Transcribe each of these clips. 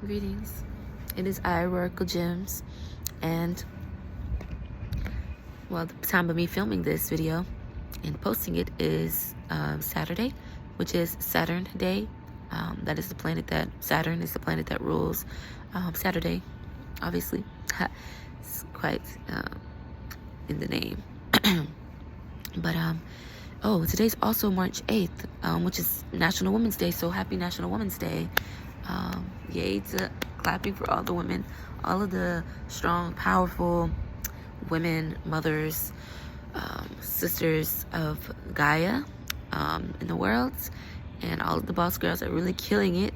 Greetings. It is Auroraclegemz, and well, the time of me filming this video and posting it is Saturday, which is Saturn Day. That is the planet that Saturn is the planet that rules Saturday. Obviously, it's quite in the name. But today's also March 8th, which is National Women's Day. So happy National Women's Day! Yay to clapping for all the women, all of the strong, powerful women, mothers, sisters of Gaia in the world, and all of the boss girls are really killing it.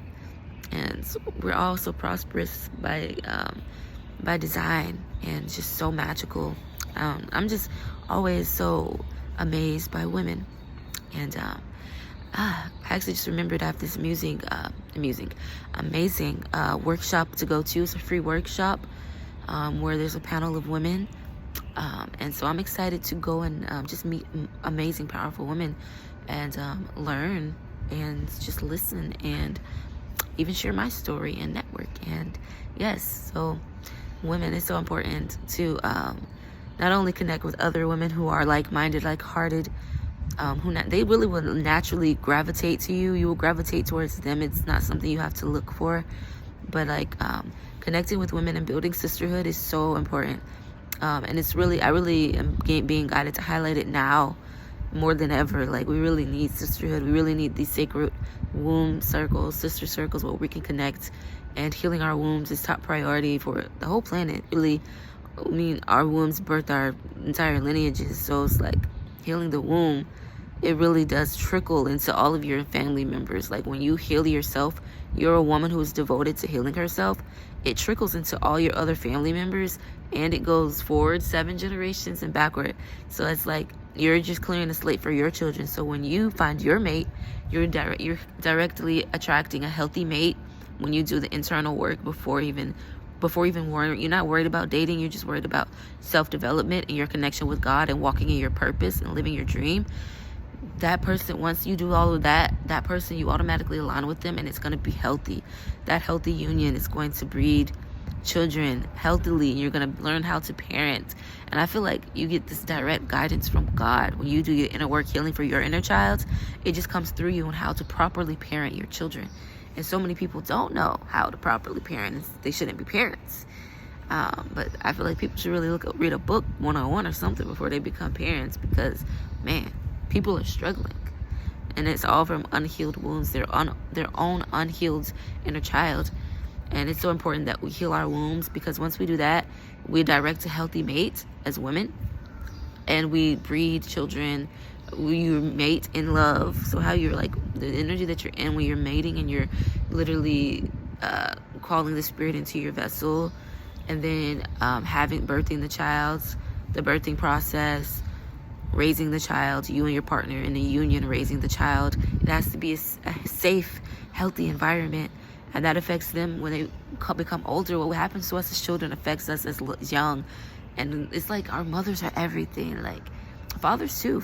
And so we're all so prosperous by design and just so magical. I'm just always so amazed by women. And I actually just remembered I have this amazing workshop to go to. It's a free workshop where there's a panel of women. And so I'm excited to go and just meet amazing, powerful women and learn and just listen and even share my story and network. And yes, so women, it's so important to not only connect with other women who are like-minded, like-hearted, they really will naturally gravitate to you. You will gravitate towards them. It's not something you have to look for. But connecting with women and building sisterhood is so important. And I really am being guided to highlight it now more than ever. Like, we really need sisterhood. We really need these sacred womb circles, sister circles, where we can connect. And healing our wombs is top priority for the whole planet. Really, I mean, our wombs birth our entire lineages. So it's like healing the womb, it really does trickle into all of your family members. Like, when you heal yourself, you're a woman who is devoted to healing herself. It trickles into all your other family members, and it goes forward 7 generations and backward. So it's like you're just clearing the slate for your children. So when you find your mate, you're directly attracting a healthy mate. When you do the internal work before even worrying, you're not worried about dating. You're just worried about self-development and your connection with God and walking in your purpose and living your dream. That person, once you do all of that person, you automatically align with them, and it's going to be healthy. That healthy union is going to breed children healthily, and you're going to learn how to parent. And I feel like you get this direct guidance from God when you do your inner work, healing for your inner child. It just comes through you on how to properly parent your children. And so many people don't know how to properly parent. They shouldn't be parents. But I feel like people should really read a book 101 or something before they become parents, because, man, people are struggling. And it's all from unhealed wounds, their own unhealed inner child. And it's so important that we heal our wombs, because once we do that, we direct a healthy mate as women, and we breed children. You mate in love. So how you're like, the energy that you're in when you're mating, and you're literally calling the spirit into your vessel, and then birthing the child, the birthing process, raising the child, you and your partner in a union raising the child. It has to be a safe, healthy environment, and that affects them when they become older. What happens to us as children affects us as young. And it's like our mothers are everything. Like, fathers too,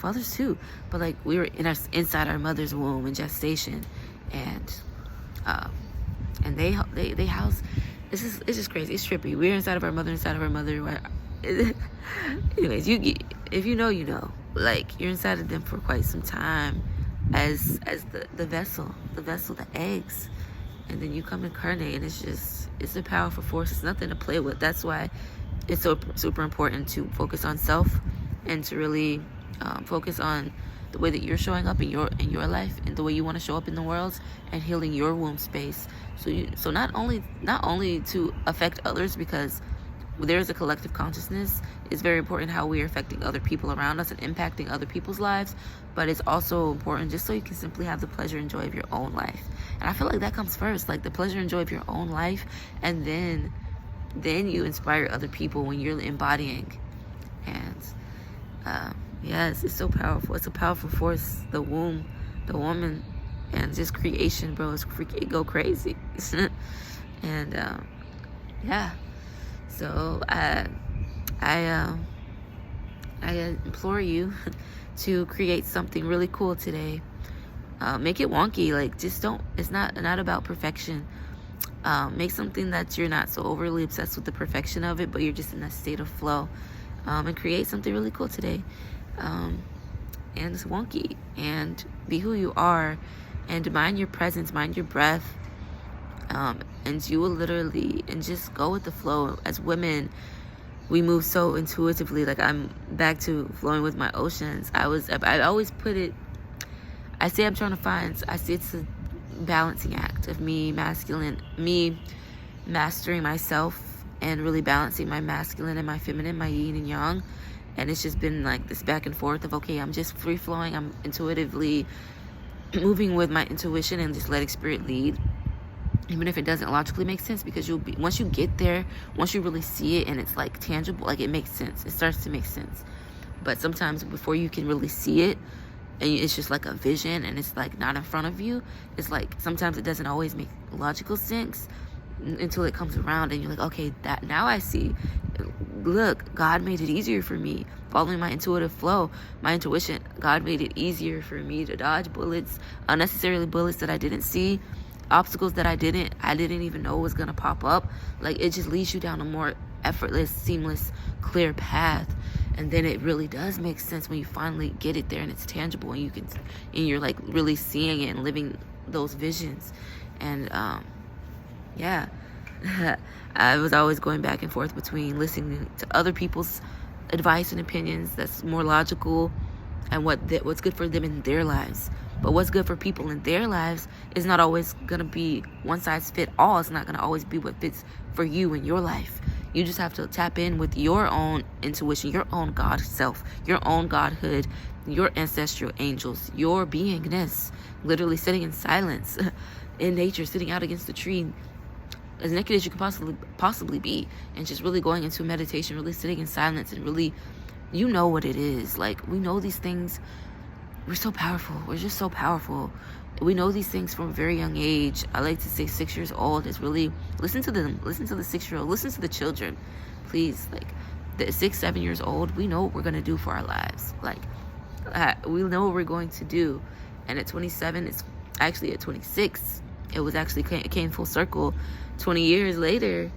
but like, we were inside our mother's womb in gestation, and they house. It's just crazy. It's trippy. We're inside of our mother. Anyways, if you know, you know. Like, you're inside of them for quite some time, as the vessel, the eggs, and then you come incarnate, and it's a powerful force. It's nothing to play with. That's why it's so super important to focus on self, and to really focus on the way that you're showing up in your life, and the way you want to show up in the world, and healing your womb space. So not only to affect others, because there's a collective consciousness. It's very important how we are affecting other people around us and impacting other people's lives, but it's also important just so you can simply have the pleasure and joy of your own life. And I feel like that comes first, like the pleasure and joy of your own life, and then you inspire other people when you're embodying. And yes, it's so powerful. It's a powerful force, the womb, the woman, and just creation, bro. It go crazy. And yeah. So I implore you to create something really cool today. Make it wonky. Like, just don't. It's not about perfection. Make something that you're not so overly obsessed with the perfection of it, but you're just in that state of flow. And create something really cool today. And it's wonky. And be who you are. And mind your presence, mind your breath. And you will literally, and just go with the flow. As women, we move so intuitively. Like, I'm back to flowing with my oceans. I always put it, I say it's a balancing act of me mastering myself and really balancing my masculine and my feminine, my yin and yang. And it's just been like this back and forth of, okay, I'm just free flowing. I'm intuitively moving with my intuition and just letting spirit lead. Even if it doesn't logically make sense, because once you get there, once you really see it and it's like tangible, like it makes sense. It starts to make sense. But sometimes before you can really see it, and it's just like a vision and it's like not in front of you, it's like sometimes it doesn't always make logical sense until it comes around and you're like, okay, that now I see. Look, God made it easier for me. Following my intuitive flow, my intuition, God made it easier for me to dodge bullets, unnecessarily bullets that I didn't see, obstacles that I didn't even know was gonna pop up. Like, it just leads you down a more effortless, seamless, clear path. And then it really does make sense when you finally get it there and it's tangible and you're like really seeing it and living those visions. And yeah, I was always going back and forth between listening to other people's advice and opinions that's more logical and what's good for them in their lives. But what's good for people in their lives is not always going to be one size fit all. It's not going to always be what fits for you in your life. You just have to tap in with your own intuition, your own God self, your own Godhood, your ancestral angels, your beingness, literally sitting in silence in nature, sitting out against the tree, as naked as you could possibly be, and just really going into meditation, really sitting in silence, and really, you know what it is. Like, we know these things. We're so powerful. We're just so powerful. We know these things from a very young age. I like to say 6 years old is really, listen to them. Listen to the 6-year-old. Listen to the children. Please, like, the 6, 7 years old, we know what we're going to do for our lives. Like, we know what we're going to do. And at 27, it's actually at 26, it came full circle. 20 years later,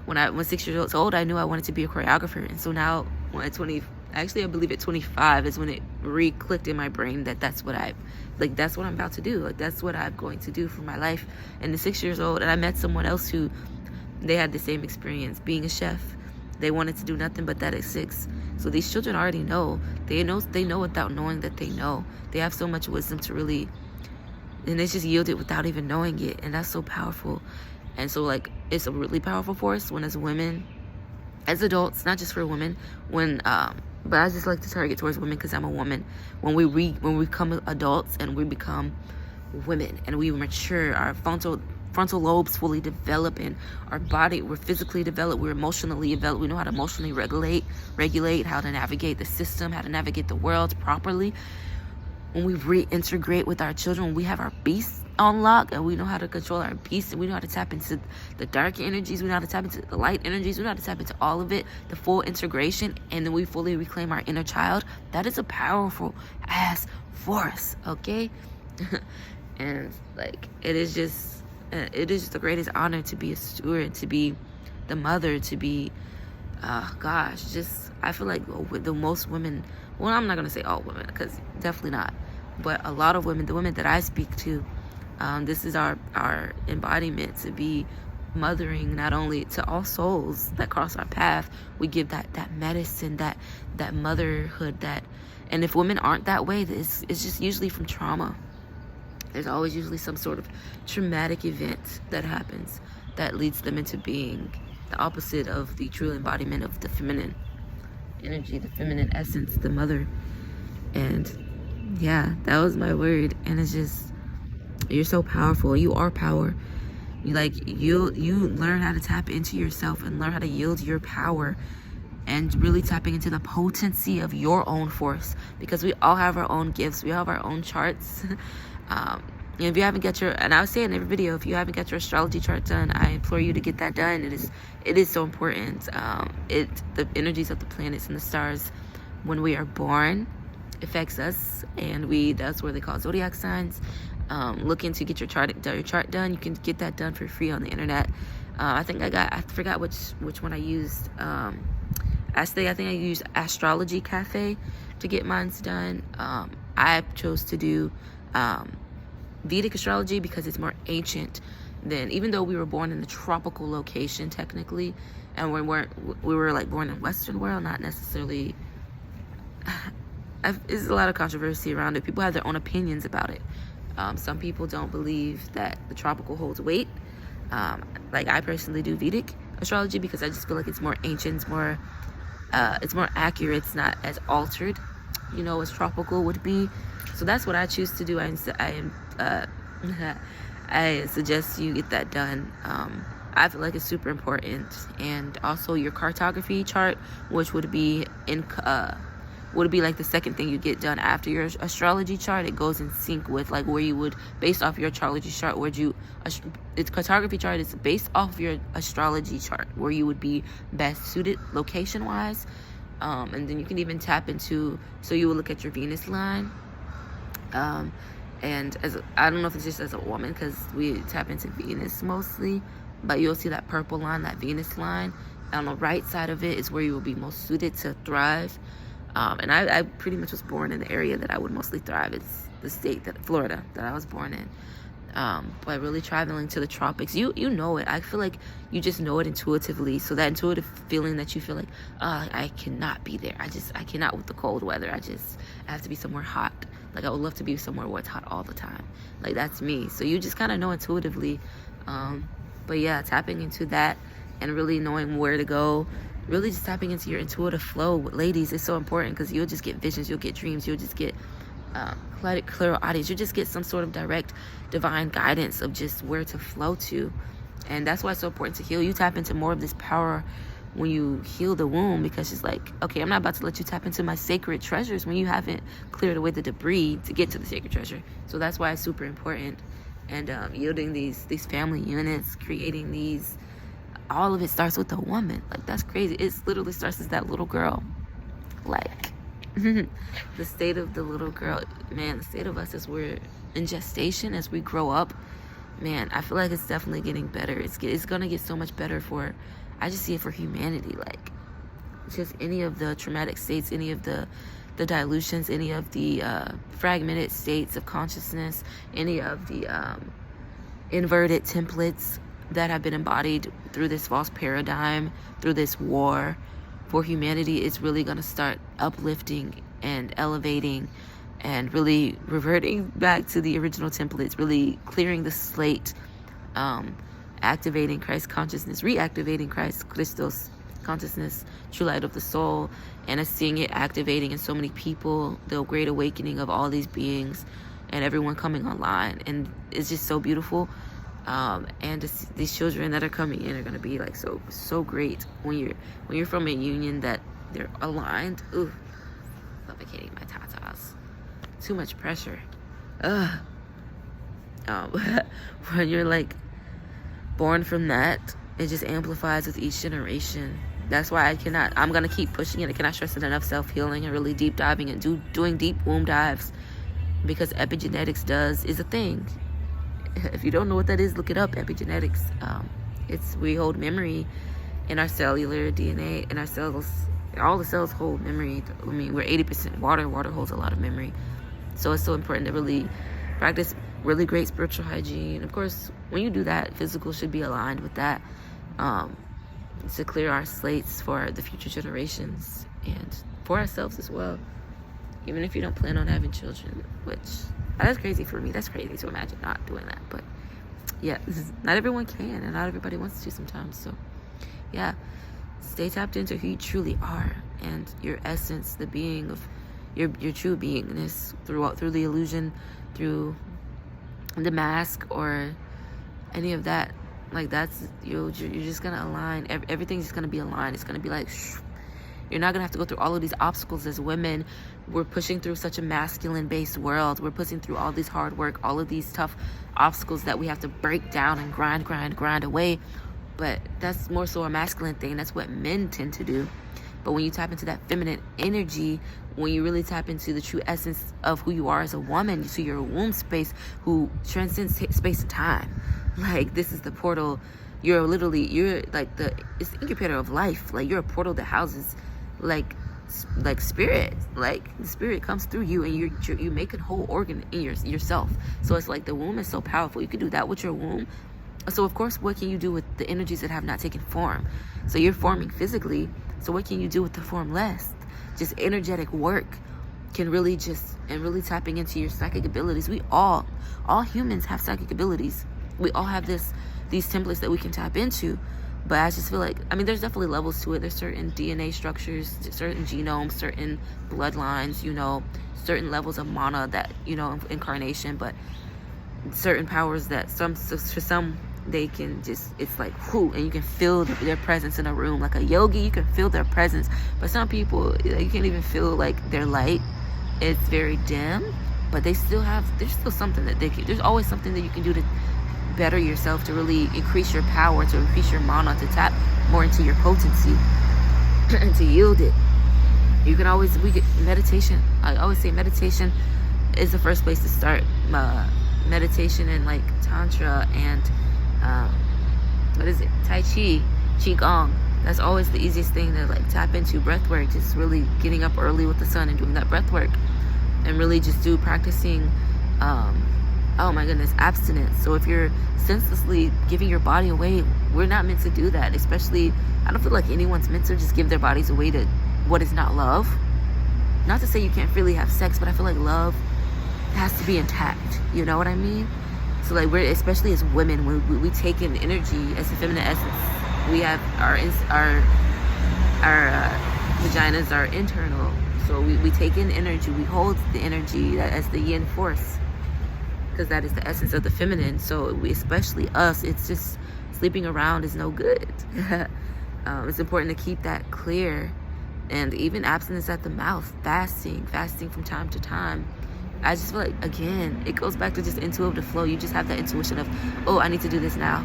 when 6 years old, I knew I wanted to be a choreographer. And so now, at 20, actually, I believe at 25 is when it re-clicked in my brain that that's what I'm about to do. Like, that's what I'm going to do for my life. And at 6 years old, and I met someone else who, they had the same experience being a chef. They wanted to do nothing but that at 6. So these children already know. They know without knowing that they know. They have so much wisdom to really, and they just yield it without even knowing it. And that's so powerful. And so, like, it's a really powerful force when, as women, as adults, not just for women, but I just like to target towards women because I'm a woman. When we become adults and we become women and we mature, our frontal lobes fully develop, and our body, we're physically developed, we're emotionally developed, we know how to emotionally regulate, how to navigate the system, how to navigate the world properly. When we reintegrate with our children, when we have our beasts on lock and we know how to control our beasts, and we know how to tap into the dark energies, we know how to tap into the light energies, we know how to tap into all of it, the full integration, and then we fully reclaim our inner child. That is a powerful ass force, okay? And like, it is just the greatest honor to be a steward, to be the mother, to be I feel like the most women, well, I'm not gonna say all women, because definitely not, but a lot of women, the women that I speak to, this is our embodiment, to be mothering not only to all souls that cross our path. We give that medicine, that motherhood, and if women aren't that way, it's just usually from trauma. There's always usually some sort of traumatic event that happens that leads them into being the opposite of the true embodiment of the feminine energy, the feminine essence, the mother. And yeah, that was my word. And it's just, you're so powerful. You are power. You learn how to tap into yourself and learn how to yield your power, and really tapping into the potency of your own force, because we all have our own gifts. We have our own charts. And if you haven't got and I would say in every video, if you haven't got your astrology chart done, I implore you to get that done. It is so important. The energies of the planets and the stars, when we are born, affects us, and that's where they call zodiac signs. looking to get your chart done, you can get that done for free on the internet. I forgot which one I used. I think I used Astrology Cafe to get mine's done. I chose to do Vedic astrology because it's more ancient than, even though we were born in the tropical location technically, and we were like born in Western world, not necessarily. There's a lot of controversy around it. People have their own opinions about it. Some people don't believe that the tropical holds weight. Like I personally do Vedic astrology because I just feel like it's more ancient, it's more accurate, it's not as altered, as tropical would be. So that's what I choose to do. I suggest you get that done. I feel like it's super important. And also your cartography chart, which would be like the second thing you get done after your astrology chart. It goes in sync with like where you would, based off your astrology chart, its cartography chart is based off your astrology chart, where you would be best suited location wise. And then you can even tap into, so you will look at your Venus line. And I don't know if it's just as a woman, because we tap into Venus mostly, but you'll see that purple line, that Venus line. On the right side of it is where you will be most suited to thrive. And I pretty much was born in the area that I would mostly thrive. It's the state Florida, that I was born in. But really traveling to the tropics, you know it. I feel like you just know it intuitively. So that intuitive feeling that you feel like, I cannot be there. I cannot with the cold weather. I have to be somewhere hot. Like I would love to be somewhere where it's hot all the time. Like that's me. So you just kind of know intuitively. But yeah, tapping into that and really knowing where to go. Really just tapping into your intuitive flow, ladies, is so important, because you'll just get visions, you'll get dreams, you'll just get clear audience, you'll just get some sort of direct divine guidance of just where to flow to. And that's why it's so important to heal. You tap into more of this power when you heal the womb, because it's like, okay, I'm not about to let you tap into my sacred treasures when you haven't cleared away the debris to get to the sacred treasure. So that's why it's super important. And yielding these family units, creating these, all of it starts with a woman. Like that's crazy. It literally starts as that little girl. Like the state of the little girl, man, the state of us as we're in gestation, as we grow up, man, I feel like it's definitely getting better. It's gonna get so much better I just see it for humanity. Like just any of the traumatic states, any of the dilutions, any of the fragmented states of consciousness, any of the inverted templates that have been embodied through this false paradigm, through this war for humanity, is really going to start uplifting and elevating and really reverting back to the original templates, really clearing the slate, activating Christ consciousness, reactivating Christos consciousness, true light of the soul, and us seeing it activating in so many people, the great awakening of all these beings and everyone coming online. And it's just so beautiful. And these children that are coming in are going to be like so great when you're from a union that they're aligned. Ooh, suffocating my tatas. Too much pressure. When you're like born from that, it just amplifies with each generation. That's why I'm going to keep pushing it. I cannot stress it enough. Self-healing and really deep diving and doing deep womb dives, because epigenetics is a thing. If you don't know what that is, look it up. Epigenetics. We hold memory in our cellular DNA, and our cells. All the cells hold memory. I mean, we're 80% water. Water holds a lot of memory. So it's so important to really practice really great spiritual hygiene. Of course, when you do that, physical should be aligned with that, to clear our slates for the future generations and for ourselves as well. Even if you don't plan on having children, which that's crazy for me. That's crazy to imagine not doing that. But yeah, not everyone can, and not everybody wants to sometimes. So yeah, stay tapped into who you truly are and your essence, the being of your true beingness through the illusion, through the mask, or any of that. Like that's you're just gonna align. Everything's just gonna be aligned. It's gonna be like you're not gonna have to go through all of these obstacles. As women, we're pushing through such a masculine based world. We're pushing through all this hard work, all of these tough obstacles that we have to break down and grind away. But that's more so a masculine thing. That's what men tend to do. But when you tap into that feminine energy, when you really tap into the true essence of who you are as a woman, you see your womb space who transcends space and time. Like, this is the portal. You're like it's the incubator of life. Like, you're a portal that houses like spirit. Like, the spirit comes through you, and you make a whole organ in yourself. So it's like the womb is so powerful. You can do that with your womb. So of course, what can you do with the energies that have not taken form? So you're forming physically. So what can you do with the formless? Just energetic work can really tapping into your psychic abilities. We all humans have psychic abilities. We all have these templates that we can tap into. But I just feel like, I mean, there's definitely levels to it. There's certain DNA structures, certain genomes, certain bloodlines, certain levels of mana that, incarnation, but certain powers that for some, they can just, it's like, whoo, and you can feel their presence in a room. Like a yogi, you can feel their presence. But some people, you can't even feel like their light. It's very dim, but there's still something that there's always something that you can do to better yourself, to really increase your power, to increase your mana, to tap more into your potency and to yield it. Meditation. I always say meditation is the first place to start. Meditation and like Tantra and Tai Chi, Qigong. That's always the easiest thing to like tap into. Breath work, just really getting up early with the sun and doing that breath work, and really just practicing oh my goodness, abstinence. So if you're senselessly giving your body away, we're not meant to do that. Especially, I don't feel like anyone's meant to just give their bodies away to what is not love. Not to say you can't freely have sex, but I feel like love has to be intact. You know what I mean? So like, we're, especially as women, when we take in energy as the feminine essence, we have our vaginas are internal. So we take in energy, we hold the energy as the yin force, because that is the essence of the feminine. So especially us, it's just sleeping around is no good. It's important to keep that clear. And even abstinence at the mouth, fasting from time to time. I just feel like, again, it goes back to just intuitive flow. You just have that intuition of, oh, I need to do this now.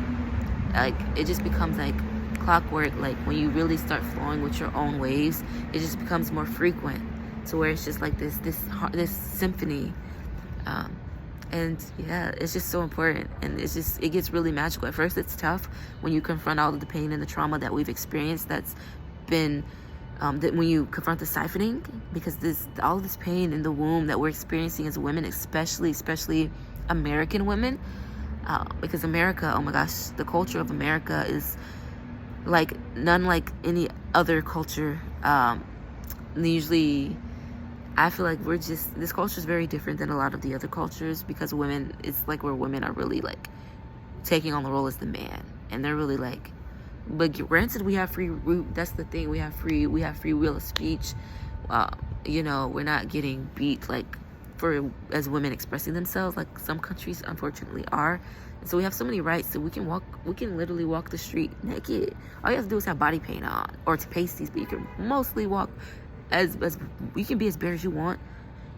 Like, it just becomes like clockwork. Like, when you really start flowing with your own waves, it just becomes more frequent, to where it's just like this symphony. And yeah, it's just so important. And it gets really magical. At first, it's tough when you confront all of the pain and the trauma that we've experienced. That's been that when you confront the siphoning, because all of this pain in the womb that we're experiencing as women, especially American women, because America, oh my gosh, the culture of America is like none like any other culture. Usually, I feel like this culture is very different than a lot of the other cultures, because women, it's like where women are really like taking on the role as the man, and they're really like, but granted, we have free. That's the thing. We have free will of speech. We're not getting beat like as women expressing themselves like some countries unfortunately are. And so we have so many rights that we can literally walk the street naked. All you have to do is have body paint on or to pasties, but you can mostly walk as you can be as bare as you want.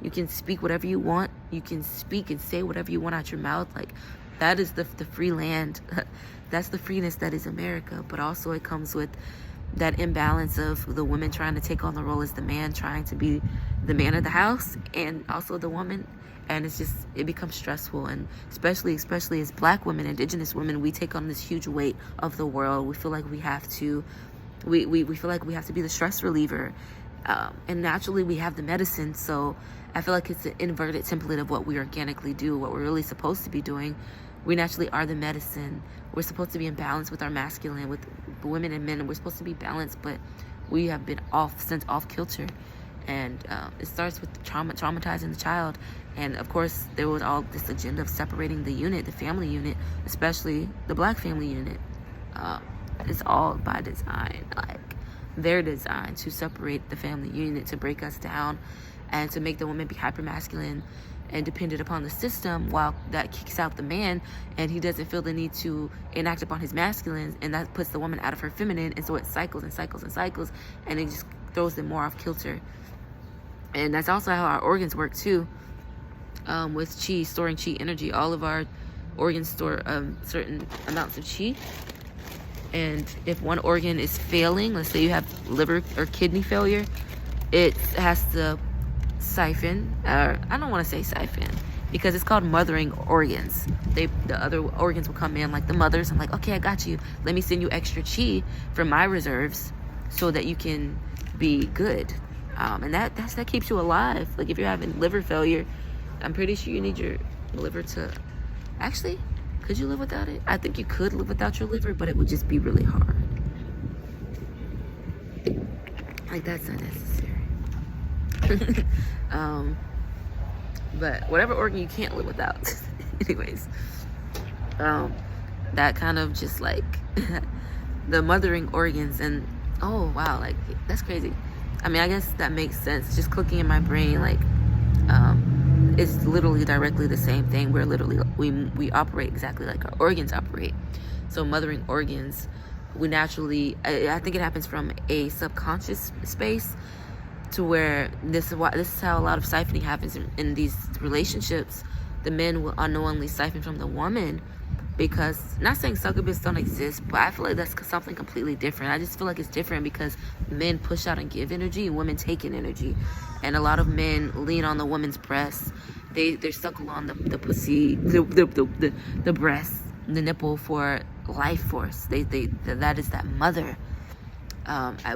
You can speak whatever you want. You can speak and say whatever you want out your mouth. Like, that is the free land. That's the freeness that is America. But also it comes with that imbalance of the woman trying to take on the role as the man, trying to be the man of the house, and also the woman. And it becomes stressful. And especially as Black women, indigenous women, we take on this huge weight of the world. We feel like we have to feel like we have to be the stress reliever. And naturally we have the medicine. So I feel like it's an inverted template of what we organically do, what we're really supposed to be doing. We naturally are the medicine. We're supposed to be in balance with our masculine, with women and men, and we're supposed to be balanced, but we have been sent off kilter. And it starts with traumatizing the child. And of course, there was all this agenda of separating the family unit, especially the Black family unit. It's all by design. Like, they're designed to separate the family unit, to break us down, and to make the woman be hypermasculine and dependent upon the system, while that kicks out the man, and he doesn't feel the need to enact upon his masculine, and that puts the woman out of her feminine. And so it cycles and cycles and cycles, and it just throws them more off kilter. And that's also how our organs work too. With chi, storing chi energy, all of our organs store certain amounts of chi. And if one organ is failing, let's say you have liver or kidney failure, it has to siphon, or I don't want to say siphon, because it's called mothering organs. The other organs will come in, like the mothers. I'm like, okay, I got you. Let me send you extra chi from my reserves so that you can be good. And that keeps you alive. Like if you're having liver failure, I'm pretty sure you need your liver to, actually, could you live without it? I think you could live without your liver, but it would just be really hard. Like that's unnecessary. But whatever organ you can't live without. Anyways, that kind of just like the mothering organs. And oh wow, like that's crazy. I mean, I guess that makes sense. Just clicking in my brain, like it's literally directly the same thing. We're literally, we operate exactly like our organs operate. So mothering organs, we naturally, I think it happens from a subconscious space, to where this is how a lot of siphoning happens in these relationships. The men will unknowingly siphon from the woman, because, not saying succubuses don't exist, but I feel like that's something completely different. I just feel like it's different because men push out and give energy, and women take in energy. And a lot of men lean on the woman's breasts. They're suckle on the pussy, the breast, the nipple for life force. That is that mother.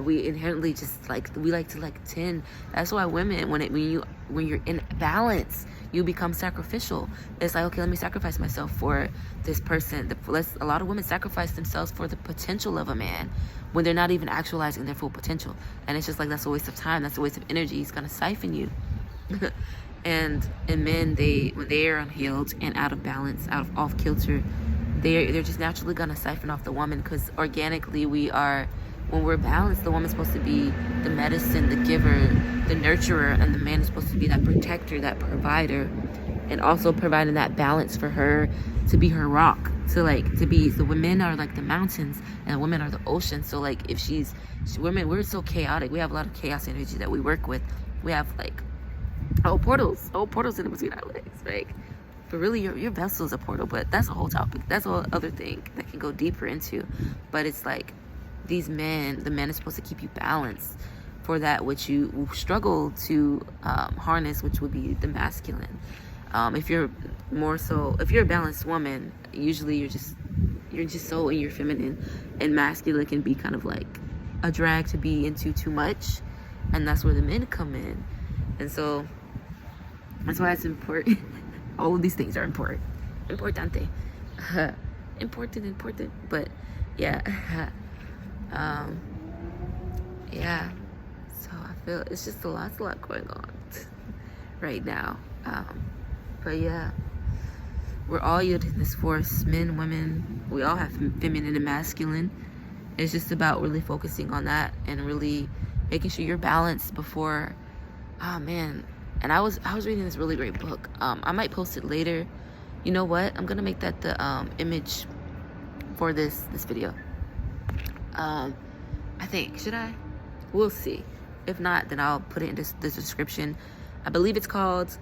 We inherently just like, we like to like tend. That's why women, when you're in balance, you become sacrificial. It's like, okay, let me sacrifice myself for this person. A lot of women sacrifice themselves for the potential of a man when they're not even actualizing their full potential. And it's just like, that's a waste of time. That's a waste of energy. He's gonna siphon you. And men, when they are unhealed and out of balance, off kilter, they're just naturally gonna siphon off the woman, because organically when we're balanced, the woman's supposed to be the medicine, the giver, the nurturer, and the man is supposed to be that protector, that provider, and also providing that balance for her to be her rock. So the women are like the mountains, and the women are the ocean. So like if women, we're so chaotic. We have a lot of chaos energy that we work with. We have like portals in between our legs, right? But really, your vessel is a portal. But that's a whole topic. That's a whole other thing that can go deeper into. But it's like, the man is supposed to keep you balanced for that which you struggle to harness, which would be the masculine. If you're a balanced woman, usually you're just so in your feminine, and masculine can be kind of like a drag to be into too much, and that's where the men come in. And so that's why it's important. All of these things are important. Importante. Important. But yeah. Yeah, so I feel it's just a lot going on right now. But yeah, we're all yielding this force, men, women. We all have feminine and masculine. It's just about really focusing on that and really making sure you're balanced before. Oh man, and I was reading this really great book. I might post it later. You know what? I'm gonna make that the image for this video. I think, should I? We'll see. If not, then I'll put it in the description. I believe it's called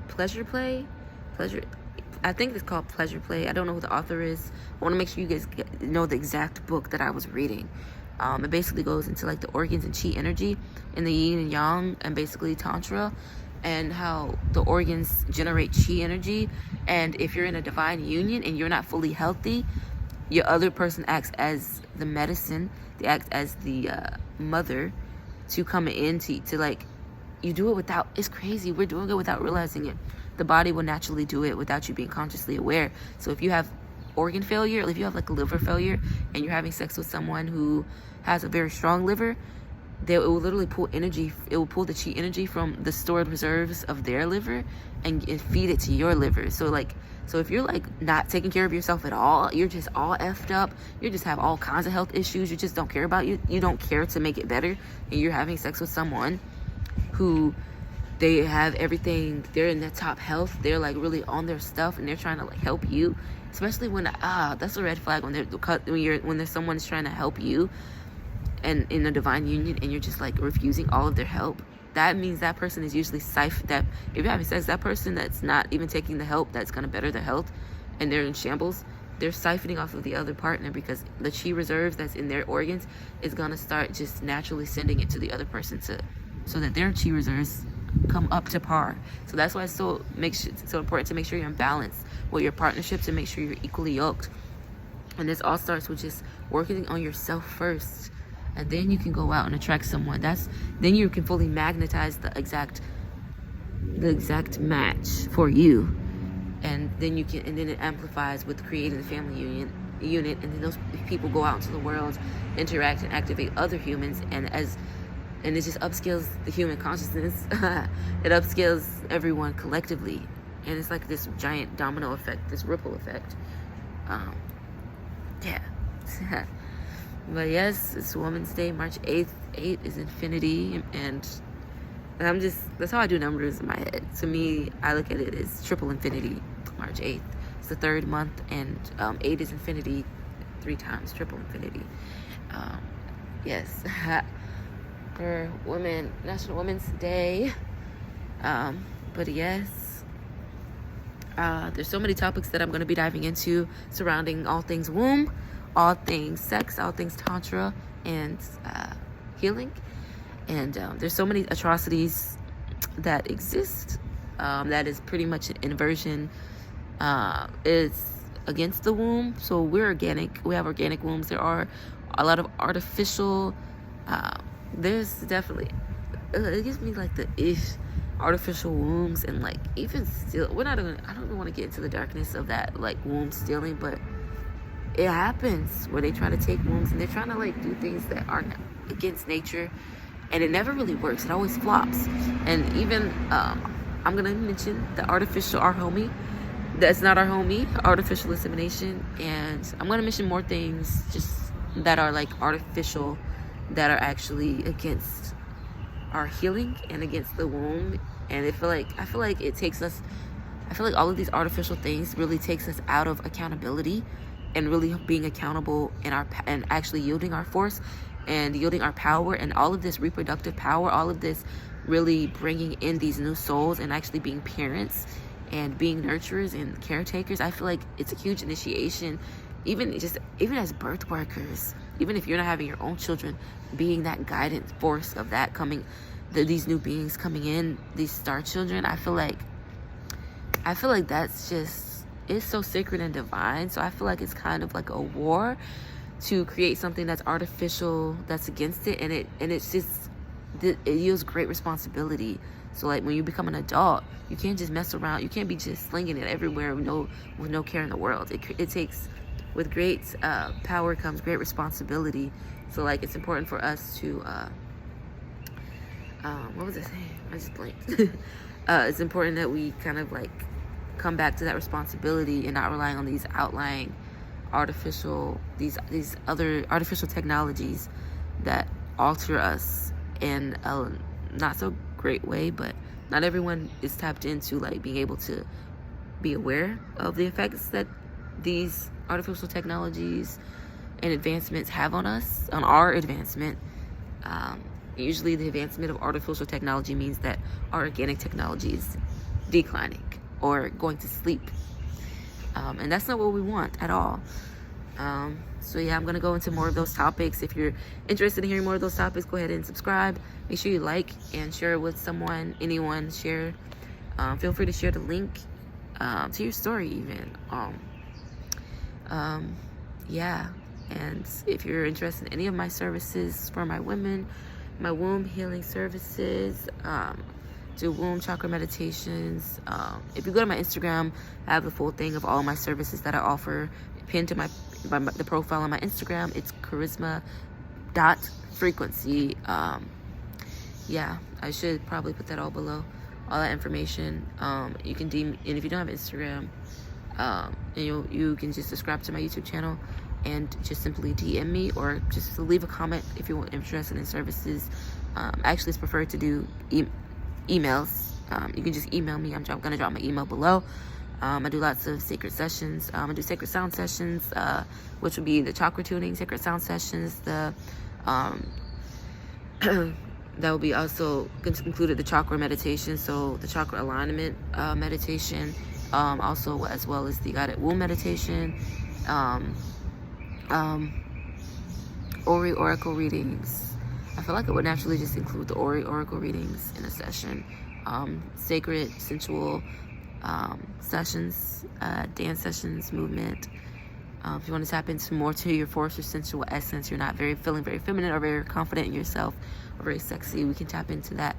Pleasure Play. I think it's called Pleasure Play. I don't know who the author is. I want to make sure you guys know the exact book that I was reading. It basically goes into like the organs and chi energy and the yin and yang, and basically tantra, and how the organs generate chi energy. And if you're in a divine union and you're not fully healthy, your other person acts as the medicine. They act as the mother to come in to like, you do it without, it's crazy. We're doing it without realizing it. The body will naturally do it without you being consciously aware. So if you have organ failure, if you have like liver failure and you're having sex with someone who has a very strong liver, it will literally pull energy. It will pull the chi energy from the stored reserves of their liver and feed it to your liver. So if you're like not taking care of yourself at all, you're just all effed up, you just have all kinds of health issues, you just don't care about you don't care to make it better, and you're having sex with someone who they have everything, they're in their top health, they're like really on their stuff, and they're trying to like help you, especially when that's a red flag when there's someone who's trying to help you and in a divine union, and you're just like refusing all of their help. That means that person is usually that if you're having sex, that person that's not even taking the help that's going to better their health, and they're in shambles, they're siphoning off of the other partner, because the chi reserves that's in their organs is going to start just naturally sending it to the other person so that their chi reserves come up to par. So that's why it's so important to make sure you're in balance with your partnership, to make sure you're equally yoked. And this all starts with just working on yourself first, and then you can go out and attract someone. Then you can fully magnetize the exact match for you, and then it amplifies with creating the family unit, and then those people go out into the world, interact and activate other humans, and it just upscales the human consciousness. It upscales everyone collectively, and it's like this giant domino effect, this ripple effect. Yeah. But yes, it's Women's Day, March 8th. 8 is infinity, and that's how I do numbers in my head. To me, I look at it as triple infinity. March 8th, it's the 3rd month, and 8 is infinity 3 times, triple infinity. Yes. For women, National Women's Day. But yes, there's so many topics that I'm going to be diving into surrounding all things womb, all things sex, all things tantra, and healing. And there's so many atrocities that exist. That is pretty much an inversion. It's against the womb. So we're organic. We have organic wombs. There are a lot of artificial. There's definitely, it gives me like the artificial wombs, and like even still, I don't even want to get into the darkness of that, like womb stealing, but it happens where they try to take wombs and they're trying to like do things that are against nature, and it never really works. It always flops. And even I'm gonna mention our homie that's not our homie, artificial insemination, and I'm gonna mention more things just that are like artificial, that are actually against our healing and against the womb. And I feel like it takes us, I feel like all of these artificial things really takes us out of accountability and really being accountable and actually yielding our force and yielding our power, and all of this reproductive power, all of this really bringing in these new souls and actually being parents and being nurturers and caretakers. I feel like it's a huge initiation, even as birth workers, even if you're not having your own children, being that guidance force of that coming, these new beings coming in, these star children. I feel like that's just, it's so sacred and divine. So I feel like it's kind of like a war to create something that's artificial, that's against it, and it's just, it yields great responsibility. So like when you become an adult, you can't just mess around. You can't be just slinging it everywhere with no care in the world. It takes, with great power comes great responsibility. So like it's important for us to what was I saying? I just blanked. It's important that we kind of like come back to that responsibility and not relying on these outlying these other artificial technologies that alter us in a not so great way. But not everyone is tapped into like being able to be aware of the effects that these artificial technologies and advancements have on us, on our advancement. Usually the advancement of artificial technology means that our organic technology is declining or going to sleep. And that's not what we want at all. So yeah, I'm going to go into more of those topics. If you're interested in hearing more of those topics, go ahead and subscribe. Make sure you like and share it with someone, anyone, share. Feel free to share the link to your story even. Yeah, and if you're interested in any of my services for my women, my womb healing services, do womb chakra meditations. If you go to my Instagram, I have the full thing of all my services that I offer pinned to the profile on my Instagram. It's kuhrizma.frequency. Yeah, I should probably put that all below, all that information. You can and if you don't have Instagram, and you can just subscribe to my YouTube channel and just simply DM me, or just leave a comment if you're interested in services. Actually, it's preferred to do emails. You can just email me. I'm gonna drop my email below. I do lots of sacred sessions. I do sacred sound sessions, which would be the chakra tuning sacred sound sessions. The that will be also included the chakra meditation, so the chakra alignment meditation, also as well as the guided womb meditation, Oracle readings. I feel like it would naturally just include the Oracle readings in a session. Sacred, sensual sessions, dance sessions, movement. If you want to tap into more to your force or sensual essence, you're not feeling very feminine or very confident in yourself or very sexy, we can tap into that,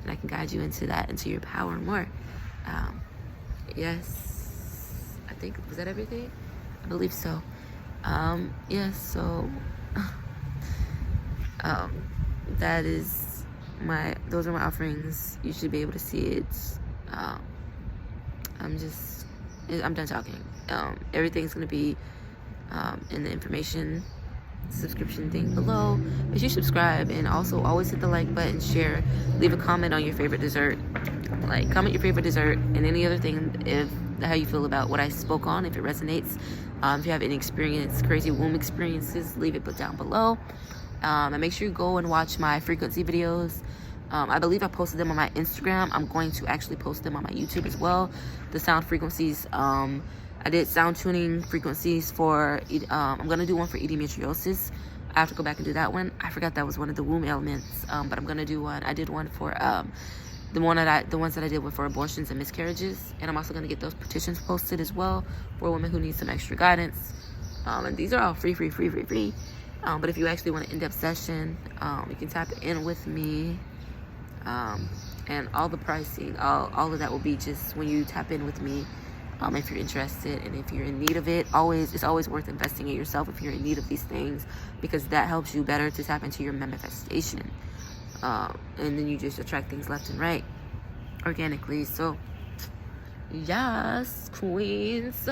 and I can guide you into that, into your power more. Yes, I think, was that everything? I believe so. Yes, so that is those are my offerings. You should be able to see it. I'm done talking. Everything's gonna be in the information subscription thing below. Make sure you subscribe, and also always hit the like button, share, leave a comment on your favorite dessert. Like, comment your favorite dessert and any other thing, if how you feel about what I spoke on, if it resonates. If you have any crazy womb experiences, leave it down below. And make sure you go and watch my frequency videos. I believe I posted them on my Instagram. I'm going to actually post them on my YouTube as well. The sound frequencies. I did sound tuning frequencies for, I'm going to do one for endometriosis. I have to go back and do that one. I forgot that was one of the womb ailments, but I'm going to do one. I did one for the ones that I did were for abortions and miscarriages. And I'm also going to get those petitions posted as well for women who need some extra guidance. And these are all free. But if you actually want an in-depth session, you can tap in with me. And all the pricing, all of that will be just when you tap in with me. If you're interested, and if you're in need of it, it's always worth investing in yourself if you're in need of these things, because that helps you better to tap into your manifestation. And then you just attract things left and right organically. So yes, queens,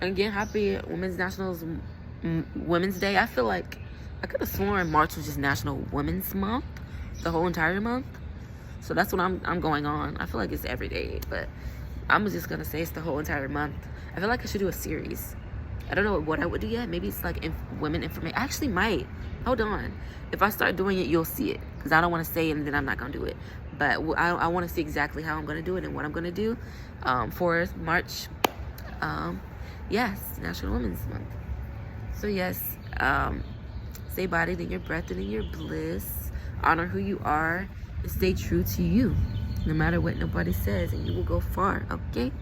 again, happy Women's Day. I feel like I could have sworn March was just National Women's Month, the whole entire month. So that's what I'm going on. I feel like it's every day, but I'm just gonna say it's the whole entire month. I feel like I should do a series. I don't know what I would do yet. Maybe it's like women information. I actually might. Hold on. If I start doing it, you'll see it, because I don't want to say it and then I'm not gonna do it. But I want to see exactly how I'm gonna do it and what I'm gonna do for March. Yes, National Women's Month. So yes, stay bodied in your breath and in your bliss. Honor who you are and stay true to you, no matter what nobody says, and you will go far. Okay.